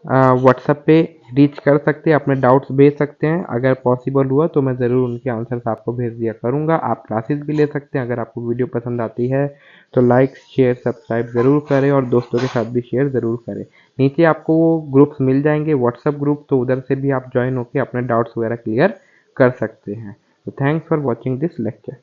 व्हाट्सएप पे रीच कर सकते हैं, अपने डाउट्स भेज सकते हैं। अगर पॉसिबल हुआ तो मैं ज़रूर उनके आंसर्स आपको भेज दिया करूँगा। आप क्लासेस भी ले सकते हैं। अगर आपको वीडियो पसंद आती है तो लाइक शेयर सब्सक्राइब ज़रूर करें और दोस्तों के साथ भी शेयर ज़रूर करें। नीचे आपको वो ग्रुप्स मिल जाएंगे, व्हाट्सएप ग्रुप, तो उधर से भी आप ज्वाइन होकर अपने डाउट्स वगैरह क्लियर कर सकते हैं। तो thanks for watching this lecture.